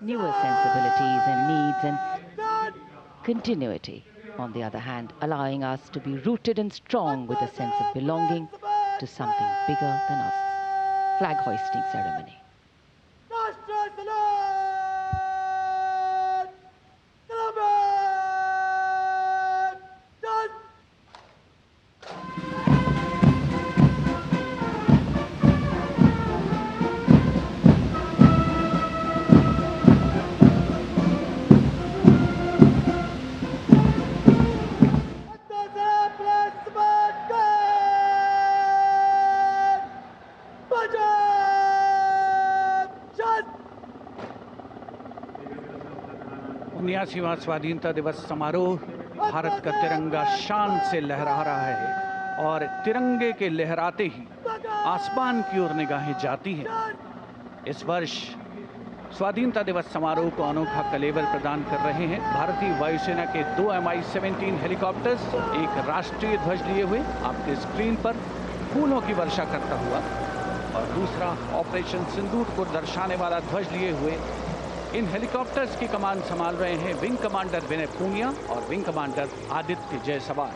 newer sensibilities and needs, and continuity, on the other hand, allowing us to be rooted and strong with a sense of belonging to something bigger than us. Flag hoisting ceremony. उन्यासीवां स्वाधीनता दिवस समारोह, भारत का तिरंगा शान से लहरा रहा है और तिरंगे के लहराते ही आसमान की ओर निगाहें जाती हैं। इस वर्ष स्वाधीनता दिवस समारोह को अनोखा कलेवर प्रदान कर रहे हैं भारतीय वायुसेना के 2 Mi-17 हेलीकॉप्टर्स, एक राष्ट्रीय ध्वज लिए हुए आपके स्क्रीन पर फूलों की वर्षा करता हुआ, और दूसरा ऑपरेशन सिंदूर को दर्शाने वाला ध्वज लिए हुए। इन हेलीकॉप्टर्स की कमान संभाल रहे हैं विंग कमांडर विनय पूनिया और विंग कमांडर आदित्य जायसवाल।